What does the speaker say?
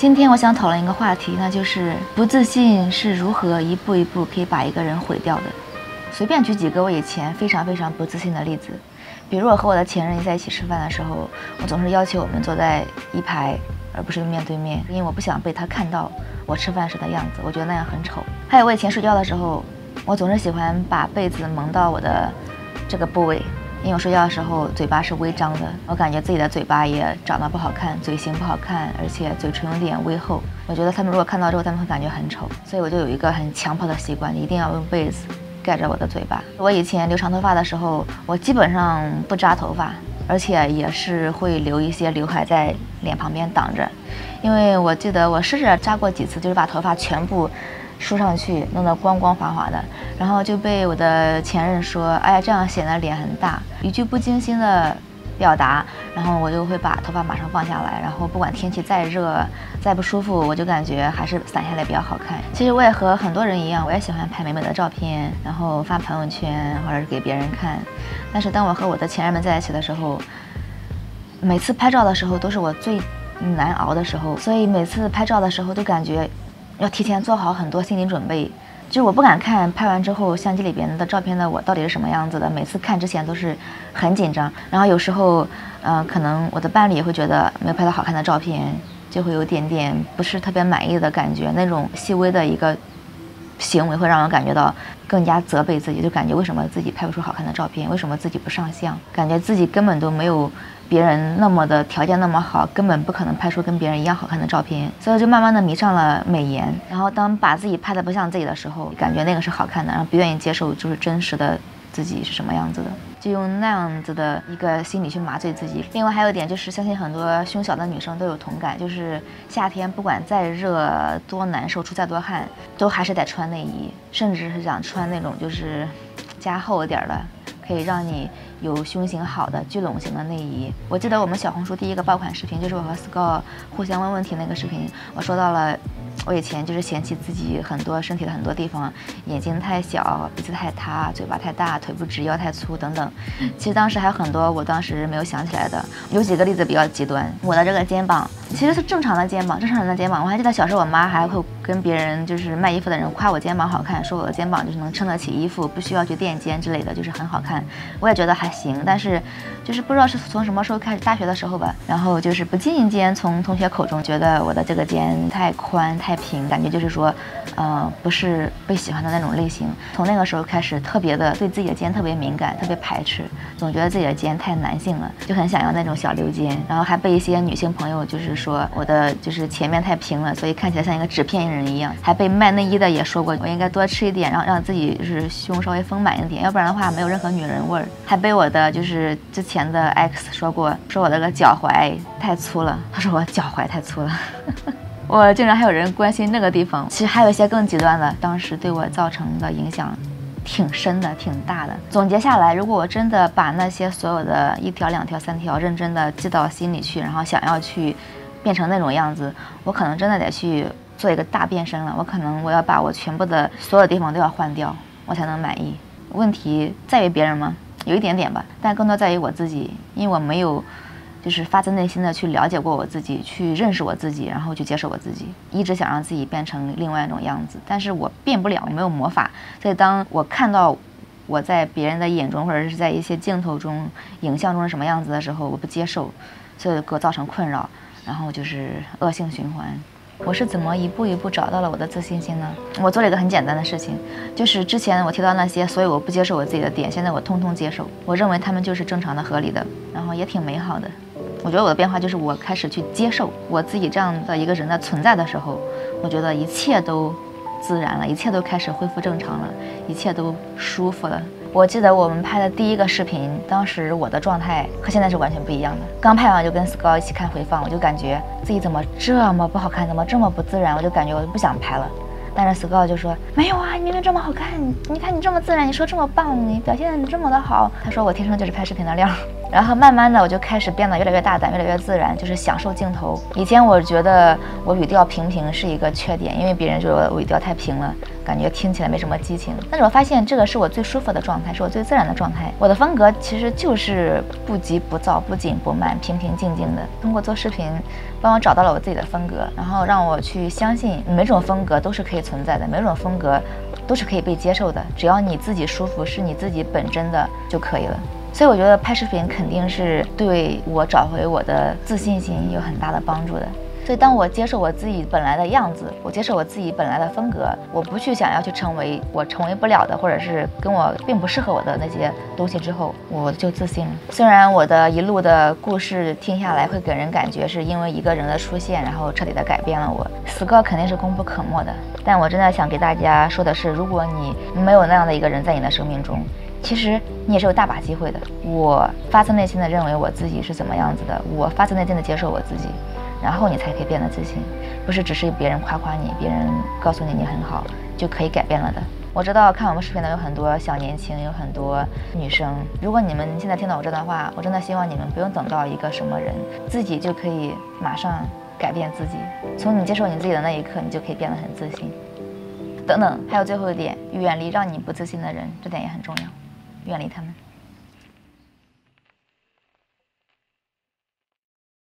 今天我想讨论一个话题，那就是不自信是如何一步一步可以把一个人毁掉的。随便举几个我以前非常不自信的例子，比如我和我的前任在一起吃饭的时候，我总是要求我们坐在一排，而不是面对面，因为我不想被他看到我吃饭时的样子，我觉得那样很丑。还有我以前睡觉的时候，我总是喜欢把被子蒙到我的这个部位，因为我睡觉的时候嘴巴是微张的，我感觉自己的嘴巴也长得不好看，嘴型不好看，而且嘴唇有点微厚。我觉得他们如果看到之后，他们会感觉很丑，所以我就有一个很强迫的习惯，一定要用被子盖着我的嘴巴。我以前留长头发的时候，我基本上不扎头发，而且也是会留一些刘海在脸旁边挡着，因为我记得我试着扎过几次，就是把头发全部梳上去，弄得光光滑滑的，然后就被我的前任说，哎呀，这样显得脸很大，一句不经心的表达，然后我就会把头发马上放下来，然后不管天气再热再不舒服，我就感觉还是散下来比较好看。其实我也和很多人一样，我也喜欢拍美美的照片，然后发朋友圈或者是给别人看，但是当我和我的前任们在一起的时候，每次拍照的时候都是我最难熬的时候，所以每次拍照的时候都感觉要提前做好很多心理准备，就是我不敢看拍完之后相机里边的照片的我到底是什么样子的，每次看之前都是很紧张，然后有时候可能我的伴侣也会觉得没有拍到好看的照片，就会有点不是特别满意的感觉，那种细微的一个行为会让我感觉到更加责备自己，就感觉为什么自己拍不出好看的照片，为什么自己不上相，感觉自己根本都没有别人那么的条件那么好，根本不可能拍出跟别人一样好看的照片，所以就慢慢的迷上了美颜。然后当把自己拍的不像自己的时候，感觉那个是好看的，然后不愿意接受就是真实的自己是什么样子的，就用那样子的一个心理去麻醉自己。另外还有一点就是，相信很多胸小的女生都有同感，就是夏天不管再热多难受，出再多汗，都还是得穿内衣，甚至是想穿那种就是加厚一点的，可以让你有胸型好的聚拢型的内衣。我记得我们小红书第一个爆款视频就是我和 Scott 互相问问题那个视频，我说到了我以前就是嫌弃自己很多身体的很多地方，眼睛太小，鼻子太塌，嘴巴太大，腿不直，腰太粗等等。其实当时还有很多我当时没有想起来的，有几个例子比较极端。我的这个肩膀其实是正常的肩膀，正常人的肩膀。我还记得小时候我妈还会跟别人就是卖衣服的人夸我肩膀好看，说我的肩膀就是能撑得起衣服，不需要去垫肩之类的，就是很好看。我也觉得还行，但是就是不知道是从什么时候开始，大学的时候吧，然后就是不经意间从同学口中觉得我的这个肩太宽太平，感觉就是说不是被喜欢的那种类型。从那个时候开始特别的对自己的肩特别敏感，特别排斥，总觉得自己的肩太男性了，就很想要那种小溜肩。然后还被一些女性朋友就是说我的就是前面太平了，所以看起来像一个纸片人一样。还被卖内衣的也说过我应该多吃一点，让自己就是胸稍微丰满一点，要不然的话没有任何女人味儿。还被我的就是之前的 X 说过，说我这个脚踝太粗了，他说我脚踝太粗了我竟然还有人关心那个地方。其实还有一些更极端的，当时对我造成的影响挺深的挺大的。总结下来，如果我真的把那些所有的1条2条3条认真的记到心里去，然后想要去变成那种样子，我可能真的得去做一个大变身了。我要把我全部的所有地方都要换掉，我才能满意。问题在于别人吗？有一点点吧，但更多在于我自己，因为我没有就是发自内心的去了解过我自己，去认识我自己，然后去接受我自己，一直想让自己变成另外一种样子，但是我变不了，我没有魔法。所以当我看到我在别人的眼中或者是在一些镜头中影像中是什么样子的时候，我不接受，所以给我造成困扰，然后就是恶性循环。我是怎么一步一步找到了我的自信心呢？我做了一个很简单的事情，就是之前我提到那些所以我不接受我自己的点，现在我通通接受，我认为他们就是正常的合理的，然后也挺美好的。我觉得我的变化就是我开始去接受我自己这样的一个人的存在的时候，我觉得一切都自然了，一切都开始恢复正常了，一切都舒服了。我记得我们拍的第一个视频，当时我的状态和现在是完全不一样的。刚拍完就跟 Scott 一起看回放，我就感觉自己怎么这么不好看，怎么这么不自然，我就感觉我不想拍了。但是 Scott 就说没有啊，你明明这么好看，你看你这么自然，你说这么棒，你表现得这么的好。他说我天生就是拍视频的料。然后慢慢的我就开始变得越来越大胆，越来越自然，就是享受镜头。以前我觉得我语调平平是一个缺点，因为别人觉得我语调太平了，感觉听起来没什么激情。但是我发现这个是我最舒服的状态，是我最自然的状态。我的风格其实就是不急不躁，不紧不慢，平平静静的。通过做视频，帮我找到了我自己的风格，然后让我去相信每种风格都是可以存在的，每种风格都是可以被接受的，只要你自己舒服，是你自己本真的就可以了。所以我觉得拍视频肯定是对我找回我的自信心有很大的帮助的。所以当我接受我自己本来的样子，我接受我自己本来的风格，我不去想要去成为我成为不了的，或者是跟我并不适合我的那些东西之后，我就自信了。虽然我的一路的故事听下来会给人感觉是因为一个人的出现，然后彻底的改变了我，死哥肯定是功不可没的。但我真的想给大家说的是，如果你没有那样的一个人在你的生命中，其实你也是有大把机会的。我发自内心的认为我自己是怎么样子的，我发自内心的接受我自己，然后你才可以变得自信，不是只是别人夸夸你，别人告诉你你很好就可以改变了的。我知道看我们视频的有很多小年轻，有很多女生，如果你们现在听到我这段话，我真的希望你们不用等到一个什么人，自己就可以马上改变自己。从你接受你自己的那一刻，你就可以变得很自信。等等，还有最后一点，远离让你不自信的人，这点也很重要，远离他们。